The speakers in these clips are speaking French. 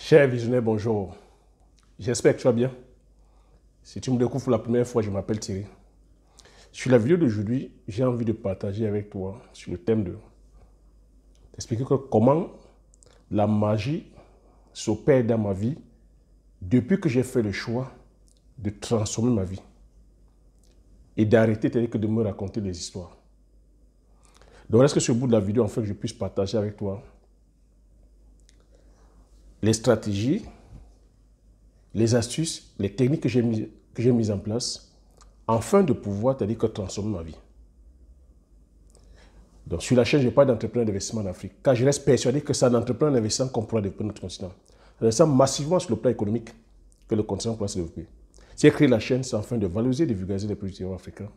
Cher visionnaire, bonjour. J'espère que tu vas bien. Si tu me découvres pour la première fois, je m'appelle Thierry. Sur la vidéo d'aujourd'hui, j'ai envie de partager avec toi sur le thème d'expliquer comment la magie s'opère dans ma vie depuis que j'ai fait le choix de transformer ma vie et d'arrêter de me raconter des histoires. Donc, est-ce que sur le bout de la vidéo, en fait, je puisse partager avec toi les stratégies, les astuces, les techniques que j'ai mises en place afin de pouvoir transformer ma vie. Donc, sur la chaîne, je parle d'entrepreneurs d'investissement en Afrique, car je reste persuadé que c'est en entrepreneur d'investissement qu'on pourra développer notre continent. Ça massivement sur le plan économique que le continent pourra se développer. Si j'ai créé la chaîne, c'est afin de valoriser et de vulgariser les produits africains.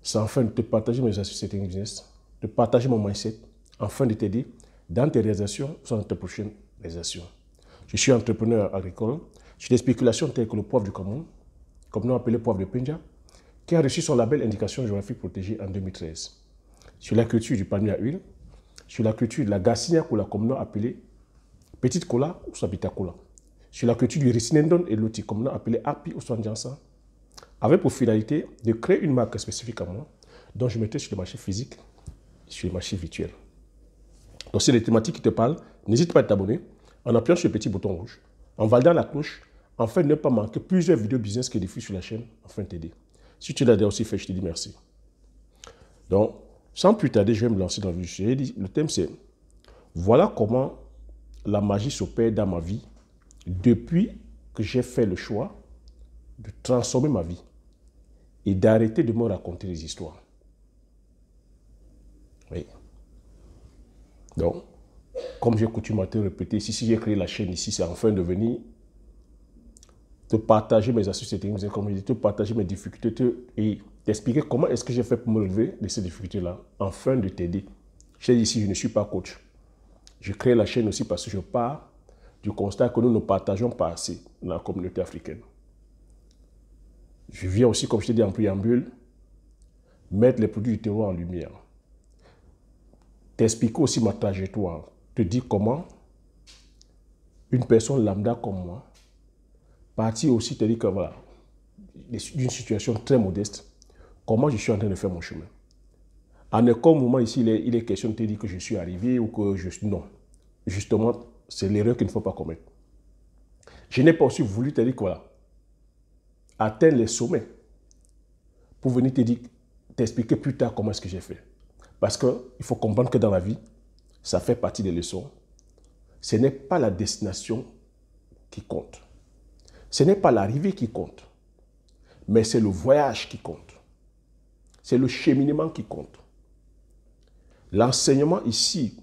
C'est afin de te partager mes astuces et techniques business, de partager mon mindset, afin de t'aider dans tes réalisations ou dans tes prochaines réalisations. Je suis entrepreneur agricole. Je fais des spéculations telles que le poivre du Cameroun, comme nous appelé poivre de Penja, qui a reçu son label indication géographique protégée en 2013. Sur la culture du palmier à huile, sur la culture de la Garcinia cola, comme nous appelé petite cola ou sabita cola, sur la culture du Ricinendon et l'outil, comme nous appelé Api ou Swanjansa, avec pour finalité de créer une marque spécifique à moi, dont je mettais sur le marché physique et sur le marché virtuel. Donc, si les thématiques qui te parlent, n'hésite pas à t'abonner en appuyant sur le petit bouton rouge, en validant la cloche, afin de ne pas manquer plusieurs vidéos business qui diffusent sur la chaîne, afin de t'aider. Si tu l'as déjà aussi fait, je te dis merci. Donc, sans plus tarder, je vais me lancer dans le vif du sujet. Le thème, c'est voilà comment la magie s'opère dans ma vie depuis que j'ai fait le choix de transformer ma vie et d'arrêter de me raconter des histoires. Oui. Donc, comme j'ai coutume à te répéter, si j'ai créé la chaîne ici, c'est afin de venir te partager mes astuces et techniques, comme je dis, te partager mes difficultés et t'expliquer comment est-ce que j'ai fait pour me relever de ces difficultés-là, afin de t'aider. Je dis ici, je ne suis pas coach. Je crée la chaîne aussi parce que je pars du constat que nous ne partageons pas assez dans la communauté africaine. Je viens aussi, comme je t'ai dit en préambule, mettre les produits du terroir en lumière. T'expliquer aussi ma trajectoire. Te dire comment une personne lambda comme moi, partie aussi, te dire que voilà, d'une situation très modeste, comment je suis en train de faire mon chemin. En aucun moment ici, il est question de te dire que je suis arrivé ou que je suis... Non. Justement, c'est l'erreur qu'il ne faut pas commettre. Je n'ai pas aussi voulu te dire que voilà, atteindre les sommets pour venir te dire, t'expliquer plus tard comment est-ce que j'ai fait. Parce qu'il faut comprendre que dans la vie, ça fait partie des leçons. Ce n'est pas la destination qui compte. Ce n'est pas l'arrivée qui compte. Mais c'est le voyage qui compte. C'est le cheminement qui compte. L'enseignement ici,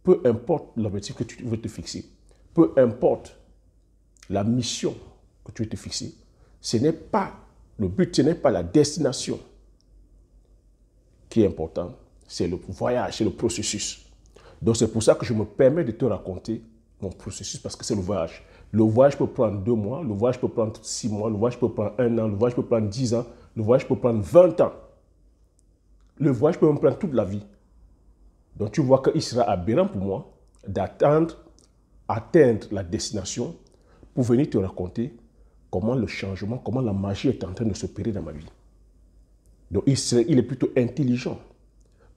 peu importe l'objectif que tu veux te fixer, peu importe la mission que tu veux te fixer, ce n'est pas le but, ce n'est pas la destination qui est important, c'est le voyage, c'est le processus. Donc c'est pour ça que je me permets de te raconter mon processus, parce que c'est le voyage. Le voyage peut prendre 2 mois, le voyage peut prendre 6 mois, le voyage peut prendre 1 an, le voyage peut prendre 10 ans, le voyage peut prendre 20 ans. Le voyage peut même prendre toute la vie. Donc tu vois qu'il sera aberrant pour moi atteindre la destination pour venir te raconter comment le changement, comment la magie est en train de s'opérer dans ma vie. Donc il est plutôt intelligent,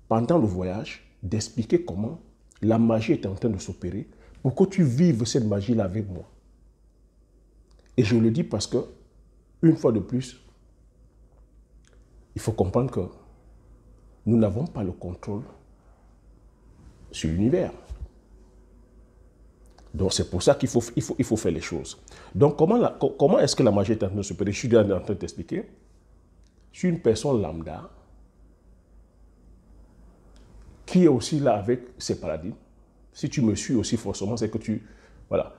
pendant le voyage, d'expliquer comment la magie est en train de s'opérer pour que tu vives cette magie-là avec moi. Et je le dis parce que, une fois de plus, il faut comprendre que nous n'avons pas le contrôle sur l'univers. Donc c'est pour ça qu'il faut faire les choses. Donc comment est-ce que la magie est en train de s'opérer? Je suis en train de t'expliquer. Je suis une personne lambda qui est aussi là avec ses paradigmes. Si tu me suis aussi forcément, c'est que voilà.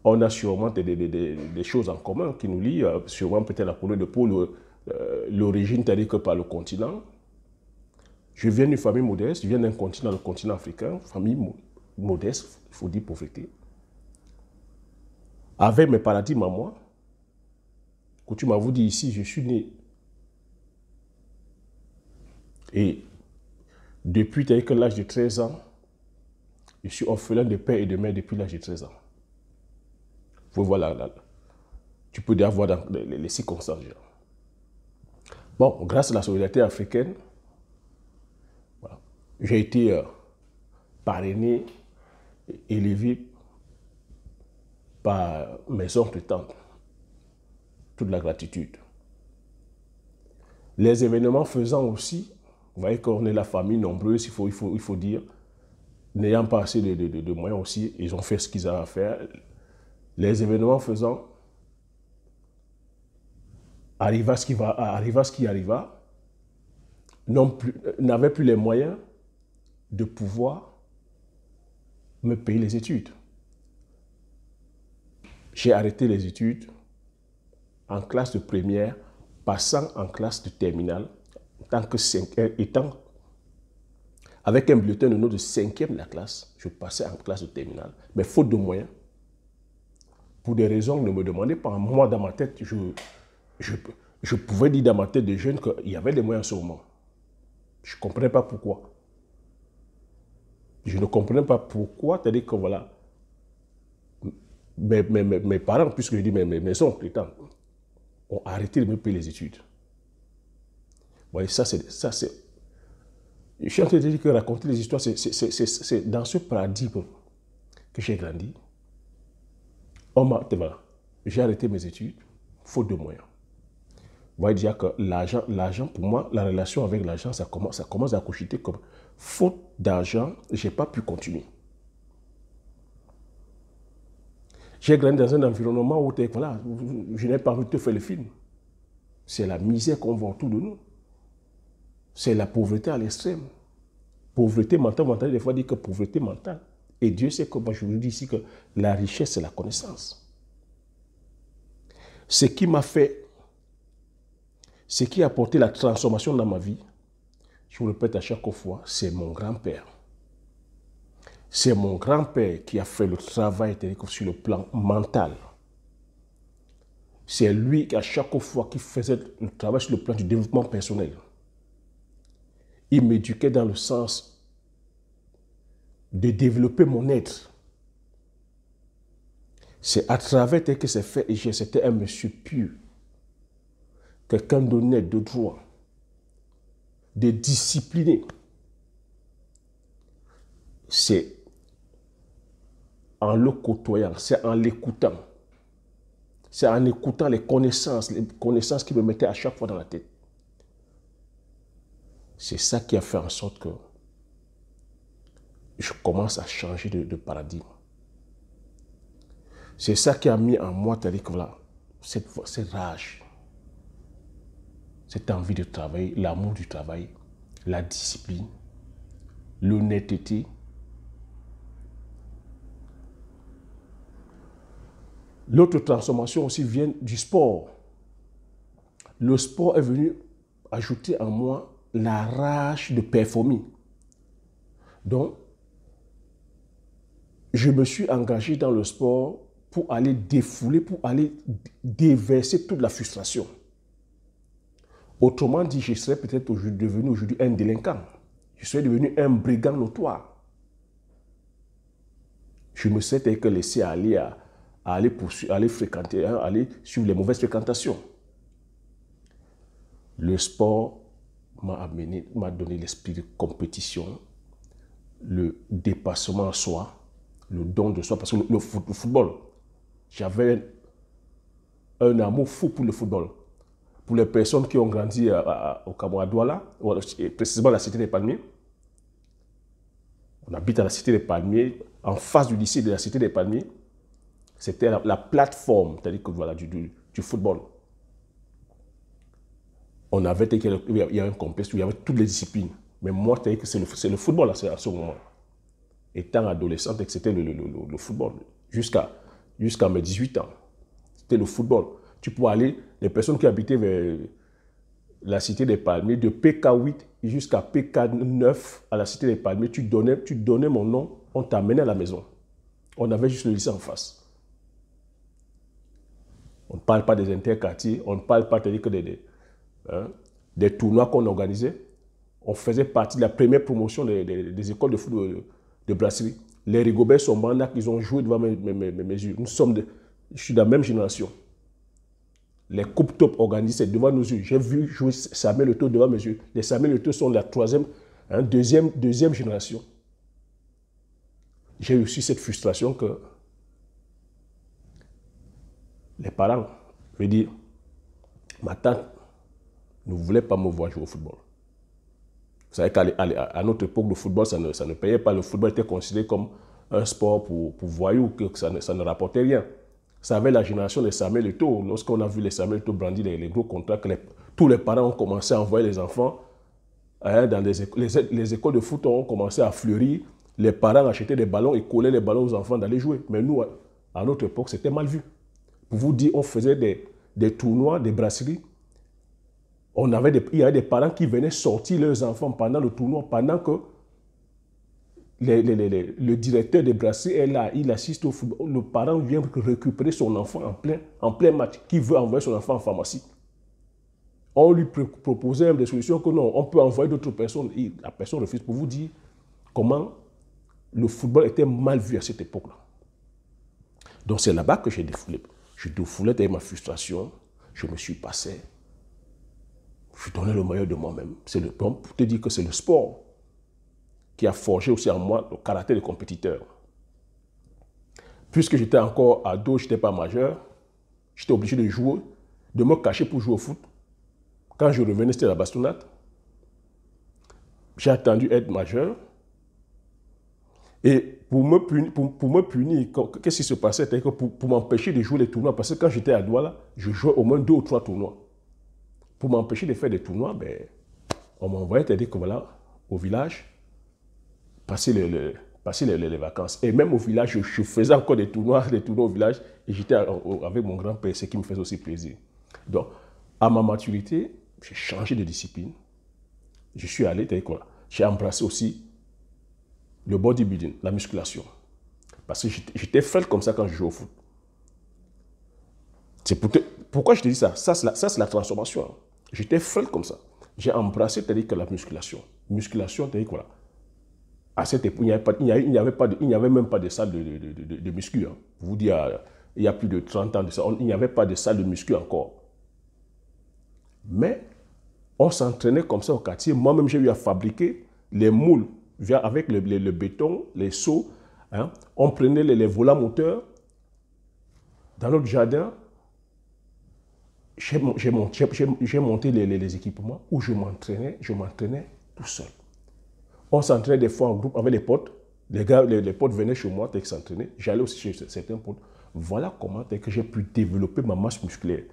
On a sûrement des choses en commun qui nous lient, sûrement peut-être la couleur de peau, l'origine, c'est-à-dire que par le continent. Je viens d'une famille modeste, je viens d'un continent, le continent africain, famille modeste, il faut dire pauvreté. Avec mes paradigmes à moi, que tu m'as dit ici, je suis né. Et depuis l'âge de 13 ans, Je suis orphelin de père et de mère depuis l'âge de 13 ans. Vous voilà, tu peux déjà voir dans les circonstances. Bon, grâce à la solidarité africaine, voilà, j'ai été parrainé, élevé par mes oncles et tantes. Toute la gratitude. Les événements faisant aussi, vous voyez qu'on est la famille nombreuse, il faut dire, n'ayant pas assez de moyens aussi, ils ont fait ce qu'ils avaient à faire. Les événements faisant, arriva ce qui arriva, n'avaient plus les moyens de pouvoir me payer les études. J'ai arrêté les études en classe de première, passant en classe de terminale, étant avec un bulletin de notes de 5e de la classe, je passais en classe de terminale. Mais faute de moyens, pour des raisons que ne me demandez pas, moi dans ma tête, je pouvais dire dans ma tête de jeune qu'il y avait des moyens en ce moment. Je ne comprenais pas pourquoi. Je ne comprenais pas pourquoi, c'est-à-dire que voilà, mes parents, puisque je dis mes oncles, ont arrêté de me payer les études. Vous voyez, ça c'est... Je suis en train de dire que raconter les histoires, c'est dans ce paradigme que j'ai grandi. Voilà, j'ai arrêté mes études, faute de moyens. Vous voyez déjà que l'argent, pour moi, la relation avec l'argent, ça commence à cogiter comme faute d'argent, je n'ai pas pu continuer. J'ai grandi dans un environnement où voilà, je n'ai pas envie de te faire le film. C'est la misère qu'on voit autour de nous. C'est la pauvreté à l'extrême. Pauvreté mentale, on entend des fois dire que pauvreté mentale. Et Dieu sait que moi je vous dis ici que la richesse, c'est la connaissance. Ce qui m'a fait, ce qui a apporté la transformation dans ma vie, je vous le répète à chaque fois, c'est mon grand-père. C'est mon grand-père qui a fait le travail sur le plan mental. C'est lui qui, à chaque fois, qui faisait le travail sur le plan du développement personnel. Il m'éduquait dans le sens de développer mon être. C'est à travers tel que c'est fait, et c'était un monsieur pieux, quelqu'un d'honnête, de droit, de discipliné. C'est en le côtoyant, c'est en l'écoutant. C'est en écoutant les connaissances qu'il me mettait à chaque fois dans la tête. C'est ça qui a fait en sorte que je commence à changer de paradigme. C'est ça qui a mis en moi, c'est-à-dire que voilà, cette rage, cette envie de travailler, l'amour du travail, la discipline, l'honnêteté. L'autre transformation aussi vient du sport. Le sport est venu ajouter en moi la rage de performer. Donc, je me suis engagé dans le sport pour aller défouler, pour aller déverser toute la frustration. Autrement dit, je serais peut-être devenu aujourd'hui un délinquant. Je serais devenu un brigand notoire. Je me serais laissé aller aller fréquenter, aller suivre les mauvaises fréquentations. Le sport m'a donné l'esprit de compétition, le dépassement en soi, le don de soi. Parce que le football, j'avais un amour fou pour le football. Pour les personnes qui ont grandi au Cameroun, à Douala, précisément à la Cité des Palmiers, on habite à la Cité des Palmiers, en face du lycée de la Cité des Palmiers. C'était la plateforme, c'est-à-dire que voilà, du football. On avait, il y avait un complexe où il y avait toutes les disciplines. Mais moi, c'est le football à ce moment. Étant adolescent, c'était le football. Jusqu'à mes 18 ans. C'était le football. Tu pouvais aller, les personnes qui habitaient vers la Cité des Palmiers, de PK8 jusqu'à PK9 à la Cité des Palmiers, tu donnais mon nom, on t'amenait à la maison. On avait juste le lycée en face. On ne parle pas des interquartiers, on ne parle pas que des tournois qu'on organisait. On faisait partie de la première promotion des écoles de foot de brasserie. Les Rigobert Sambanda qu'ils ont joué devant mes yeux. Je suis de la même génération. Les coupes top organisées devant nos yeux. J'ai vu jouer Samuel Eto'o devant mes yeux. Les Samuel Eto'o sont la troisième, deuxième génération. J'ai aussi cette frustration que les parents, je veux dire, ma tante ne voulait pas me voir jouer au football. Vous savez qu'à notre époque, le football, ça ne payait pas. Le football était considéré comme un sport pour voyous, que ça ne rapportait rien. Ça avait la génération des Samuel Eto'o. Lorsqu'on a vu les Samuel Eto'o brandir les gros contrats, tous les parents ont commencé à envoyer les enfants dans les écoles de foot ont commencé à fleurir. Les parents achetaient des ballons et collaient les ballons aux enfants d'aller jouer. Mais nous, à notre époque, c'était mal vu. Pour vous dire, on faisait des tournois, des brasseries. Il y avait des parents qui venaient sortir leurs enfants pendant le tournoi, pendant que le directeur des brasseries est là, il assiste au football. Le parent vient récupérer son enfant en plein match, qui veut envoyer son enfant en pharmacie. On lui proposait des solutions que non, on peut envoyer d'autres personnes. Et la personne refuse. Pour vous dire comment le football était mal vu à cette époque-là. Donc c'est là-bas que j'ai défoulé. Je défoulais avec ma frustration, je me suis passé. Je donnais le meilleur de moi-même. Pour te dire que c'est le sport qui a forgé aussi en moi le caractère de compétiteur. Puisque j'étais encore ado, je n'étais pas majeur, j'étais obligé de jouer, de me cacher pour jouer au foot. Quand je revenais, c'était la bastonnade. J'ai attendu être majeur. Et pour me punir, qu'est-ce qui se passait? C'est que pour m'empêcher de jouer les tournois, parce que quand j'étais à Douala, je jouais au moins 2 ou 3 tournois. Pour m'empêcher de faire des tournois, on m'envoyait, c'est-à-dire que voilà, au village, passer les vacances. Et même au village, je faisais encore des tournois au village, et j'étais avec mon grand-père, ce qui me faisait aussi plaisir. Donc, à ma maturité, j'ai changé de discipline. Je suis allé, c'est-à-dire que j'ai embrassé aussi le bodybuilding, la musculation. Parce que j'étais frêle comme ça quand je jouais au foot. Pourquoi je te dis ça? Ça, c'est la transformation. J'étais frêle comme ça. J'ai embrassé, c'est-à-dire que la musculation. Musculation, c'est-à-dire quoi? À cette époque, il n'y avait même pas de salle de muscu. Hein. Pour vous dire, il y a plus de 30 ans de ça, il n'y avait pas de salle de muscu encore. Mais on s'entraînait comme ça au quartier. Moi-même, j'ai eu à fabriquer les moules avec le béton, les seaux. Hein. On prenait les volants moteurs dans notre jardin. J'ai monté les équipements où je m'entraînais tout seul. On s'entraînait des fois en groupe avec les potes. Les potes venaient chez moi et s'entraînaient. J'allais aussi chez certains potes. Voilà comment que j'ai pu développer ma masse musculaire.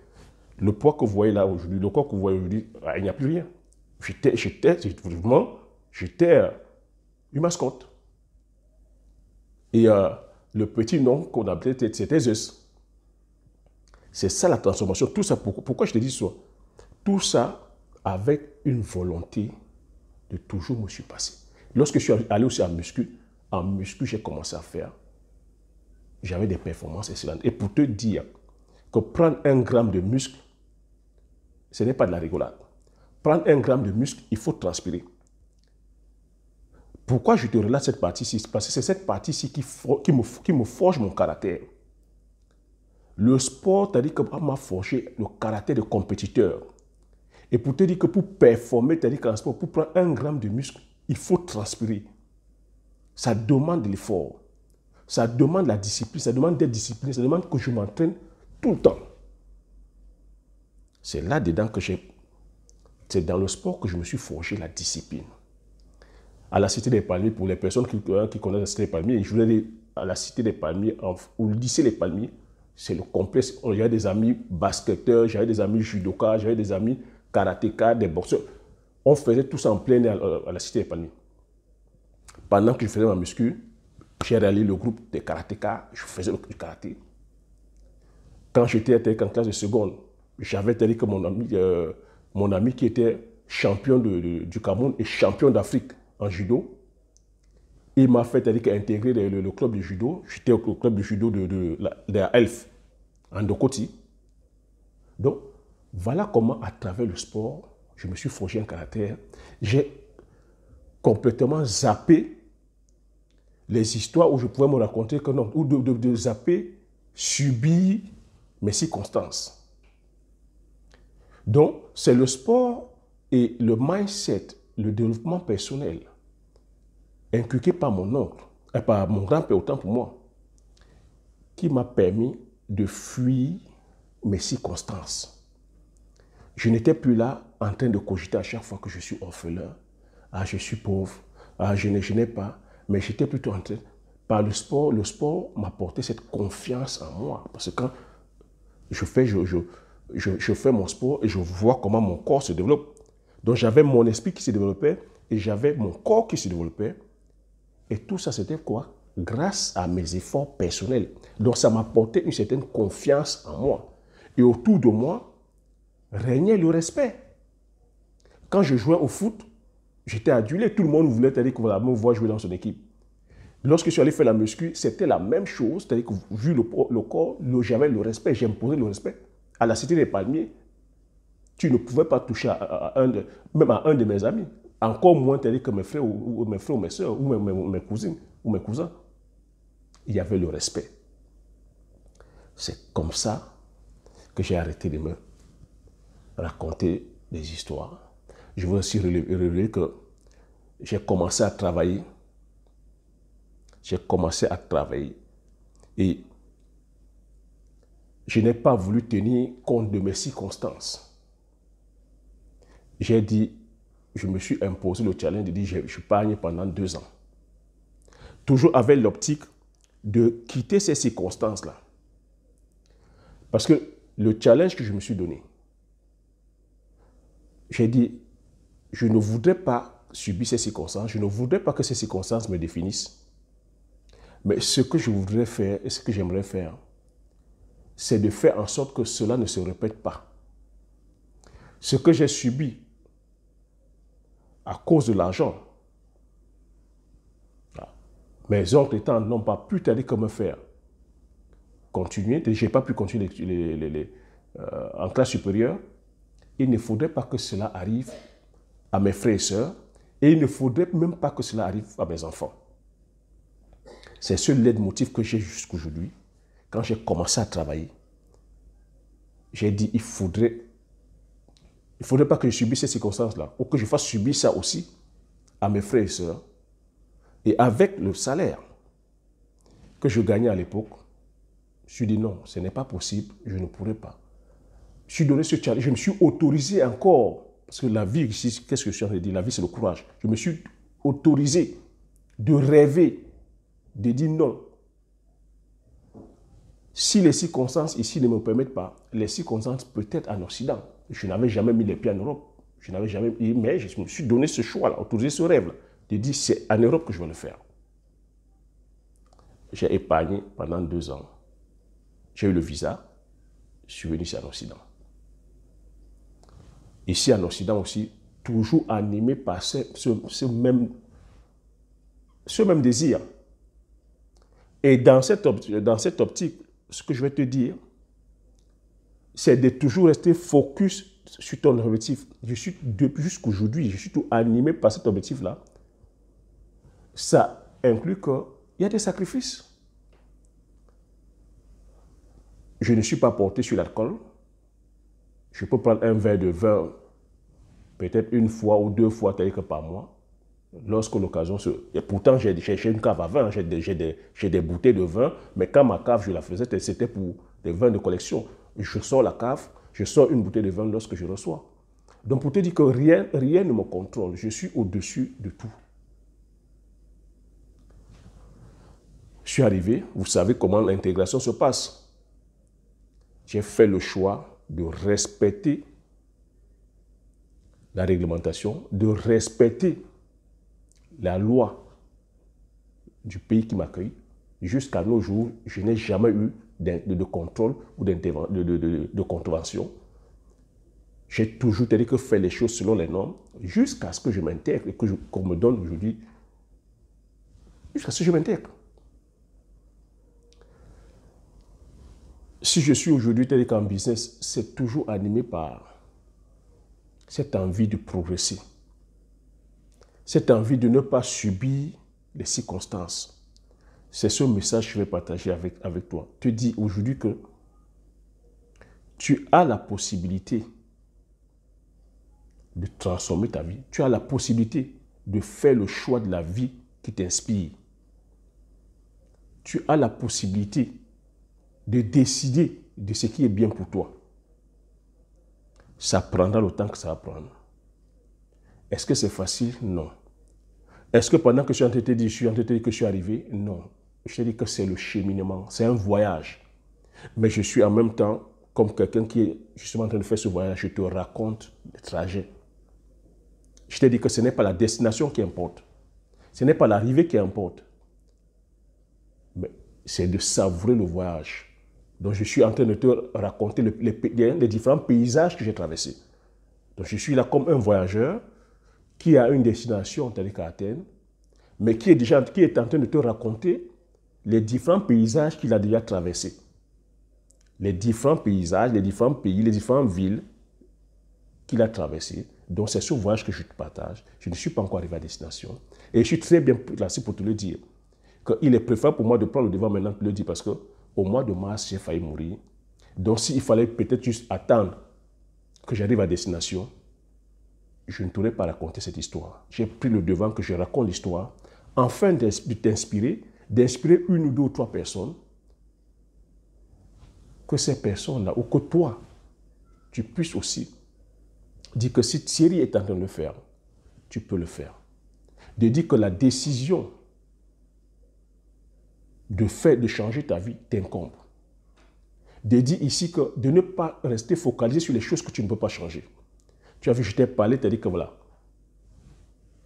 Le poids que vous voyez là aujourd'hui, le corps que vous voyez aujourd'hui, il n'y a plus rien. J'étais une mascotte. Et le petit nom qu'on appelait, c'était Zeus. C'est ça la transformation. Tout ça, pourquoi je te dis ça? Tout ça avec une volonté de toujours me surpasser. Lorsque je suis allé aussi en muscu, j'ai commencé à faire. J'avais des performances excellentes. Et pour te dire que prendre 1 gramme de muscle, ce n'est pas de la rigolade. Prendre 1 gramme de muscle, il faut transpirer. Pourquoi je te relate cette partie-ci? Parce que c'est cette partie-ci qui me forge mon caractère. Le sport, c'est-à-dire que m'a forgé le caractère de compétiteur. Et pour te dire que pour performer, c'est-à-dire qu'en sport, pour prendre 1 gramme de muscle, il faut transpirer. Ça demande de l'effort. Ça demande la discipline, ça demande d'être discipliné, ça demande que je m'entraîne tout le temps. C'est là-dedans que c'est dans le sport que je me suis forgé la discipline. À la Cité des Palmiers, pour les personnes qui connaissent la Cité des Palmiers, je voulais dire à la Cité des Palmiers, au lycée des Palmiers, c'est le complexe. J'avais des amis basketteurs, j'avais des amis judokas, j'avais des amis karatékas, des boxeurs. On faisait tout ça en plein air à la Cité des Palmiers. Pendant que je faisais ma muscu, j'ai réalisé le groupe des karatékas, je faisais du karaté. Quand j'étais en classe de seconde, j'avais que mon ami qui était champion du Cameroun et champion d'Afrique en judo. Il m'a fait intégrer le club de judo. J'étais au club de judo de la Elf, en Dokoti. Donc, voilà comment, à travers le sport, je me suis forgé un caractère. J'ai complètement zappé les histoires où je pouvais me raconter que non, ou de zapper, subir mes circonstances. Donc, c'est le sport et le mindset, le développement personnel, inculqué par mon oncle, et par mon grand-père autant pour moi, qui m'a permis de fuir mes circonstances. Je n'étais plus là en train de cogiter à chaque fois que je suis orphelin. Ah, je suis pauvre. Ah, je n'ai pas. Mais j'étais plutôt en train, par le sport m'a apporté cette confiance en moi. Parce que quand je fais mon sport et je vois comment mon corps se développe. Donc j'avais mon esprit qui se développait et j'avais mon corps qui se développait. Et tout ça, c'était quoi? Grâce à mes efforts personnels. Donc ça m'a apporté une certaine confiance en moi. Et autour de moi, régnait le respect. Quand je jouais au foot, j'étais adulé. Tout le monde voulait me voir jouer dans son équipe. Lorsque je suis allé faire la muscu, c'était la même chose. C'est-à-dire que vu le corps, j'avais le respect, j'imposais le respect. À la Cité des Palmiers, tu ne pouvais pas toucher même à un de mes amis. Encore moins que mes frères ou mes soeurs ou mes cousines ou mes cousins. Il y avait le respect. C'est comme ça que j'ai arrêté de me raconter des histoires. Je veux aussi relever que j'ai commencé à travailler. Et je n'ai pas voulu tenir compte de mes circonstances. J'ai dit, je me suis imposé le challenge de dire, je pagne pendant 2 ans. Toujours avec l'optique de quitter ces circonstances-là. Parce que le challenge que je me suis donné, j'ai dit, je ne voudrais pas subir ces circonstances, je ne voudrais pas que ces circonstances me définissent. Mais ce que je voudrais faire et ce que j'aimerais faire, c'est de faire en sorte que cela ne se répète pas. Ce que j'ai subi à cause de l'argent, mes oncles étant n'ont pas pu t'aider comme faire. Continuer, je n'ai pas pu continuer en classe supérieure. Il ne faudrait pas que cela arrive à mes frères et sœurs et il ne faudrait même pas que cela arrive à mes enfants. C'est ce leitmotiv que j'ai jusqu'aujourd'hui. Quand j'ai commencé à travailler, j'ai dit il faudrait pas que je subisse ces circonstances-là ou que je fasse subir ça aussi à mes frères et sœurs. Et avec le salaire que je gagnais à l'époque, je me suis dit non, ce n'est pas possible, je ne pourrai pas. Je suis donné ce challenge, je me suis autorisé encore, parce que la vie ici, qu'est-ce que je suis en train de dire? La vie, c'est le courage. Je me suis autorisé de rêver, de dire non. Si les circonstances ici ne me permettent pas, les circonstances peut-être en Occident. Je n'avais jamais mis les pieds en Europe. Mais je me suis donné ce choix-là, autorisé ce rêve-là, de dire c'est en Europe que je vais le faire. J'ai épargné pendant 2 ans. J'ai eu le visa. Je suis venu ici en Occident. Ici en Occident aussi, toujours animé par ce même désir. Et dans cette optique, ce que je vais te dire, c'est de toujours rester focus sur ton objectif. Depuis jusqu'aujourd'hui, je suis tout animé par cet objectif-là. Ça inclut qu'il y a des sacrifices. Je ne suis pas porté sur l'alcool. Je peux prendre un verre de vin peut-être 1 fois ou 2 fois par mois. Lorsque l'occasion se... Et pourtant, j'ai une cave à vin, j'ai des bouteilles de vin, mais quand ma cave, je la faisais, c'était pour des vins de collection. Je sors la cave, je sors une bouteille de vin lorsque je reçois. Donc, pour te dire que rien ne me contrôle, je suis au-dessus de tout. Je suis arrivé, vous savez comment l'intégration se passe. J'ai fait le choix de respecter la réglementation, de respecter la loi du pays qui m'accueille. Jusqu'à nos jours, je n'ai jamais eu de contrôle ou de contravention. J'ai toujours fait les choses selon les normes jusqu'à ce que je m'intègre et qu'on me donne aujourd'hui, jusqu'à ce que je m'intègre. Si je suis aujourd'hui en business, c'est toujours animé par cette envie de progresser, cette envie de ne pas subir les circonstances, C'est ce message que je vais partager avec toi. Tu dis aujourd'hui que tu as la possibilité de transformer ta vie. Tu as la possibilité de faire le choix de la vie qui t'inspire. Tu as la possibilité de décider de ce qui est bien pour toi. Ça prendra le temps que ça va prendre. Est-ce que c'est facile? Non. Est-ce que pendant que je suis en train de te dire que je suis arrivé? Non. Je te dis que c'est le cheminement, c'est un voyage. Mais je suis en même temps comme quelqu'un qui est justement en train de faire ce voyage. Je te raconte le trajet. Je te dis que ce n'est pas la destination qui importe. Ce n'est pas l'arrivée qui importe. Mais c'est de savourer le voyage. Donc je suis en train de te raconter les différents paysages que j'ai traversés. Donc je suis là comme un voyageur qui a une destination, c'est-à-dire qu'à Athènes, mais qui est en train de te raconter les différents paysages qu'il a déjà traversés. Les différents paysages, les différents pays, les différentes villes qu'il a traversées. Donc c'est ce voyage que je te partage. Je ne suis pas encore arrivé à destination. Et je suis très bien placé pour te le dire. Il est préférable pour moi de prendre le devant maintenant de te le dire parce qu'au mois de mars, j'ai failli mourir. Donc s'il fallait peut-être juste attendre que j'arrive à destination, je ne t'aurais pas raconté cette histoire. J'ai pris le devant que je raconte l'histoire afin de t'inspirer, d'inspirer une ou deux ou trois personnes, que ces personnes-là, ou que toi, tu puisses aussi dire que si Thierry est en train de le faire, tu peux le faire. De dire que la décision de changer ta vie t'incombe. De dire ici que de ne pas rester focalisé sur les choses que tu ne peux pas changer. Tu as vu, je t'ai parlé, tu as dit que voilà,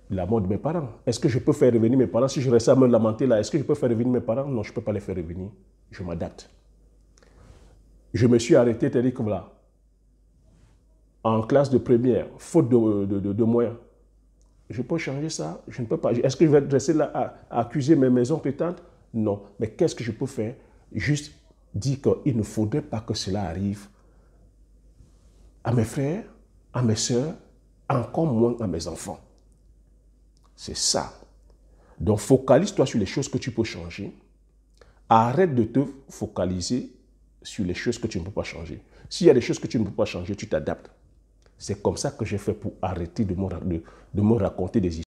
la mort de mes parents. Est-ce que je peux faire revenir mes parents? Si je reste à me lamenter là, est-ce que je peux faire revenir mes parents? Non, je ne peux pas les faire revenir. Je m'adapte. Je me suis arrêté, tu as dit que voilà, en classe de première, faute de moyens. Je peux changer ça? Je ne peux pas. Est-ce que je vais rester là à accuser mes oncles et tantes? Non. Mais qu'est-ce que je peux faire? Juste dire qu'il ne faudrait pas que cela arrive à mes frères, à mes soeurs, encore moins à mes enfants. C'est ça. Donc focalise-toi sur les choses que tu peux changer. Arrête de te focaliser sur les choses que tu ne peux pas changer. S'il y a des choses que tu ne peux pas changer, tu t'adaptes. C'est comme ça que j'ai fait pour arrêter de me raconter des histoires.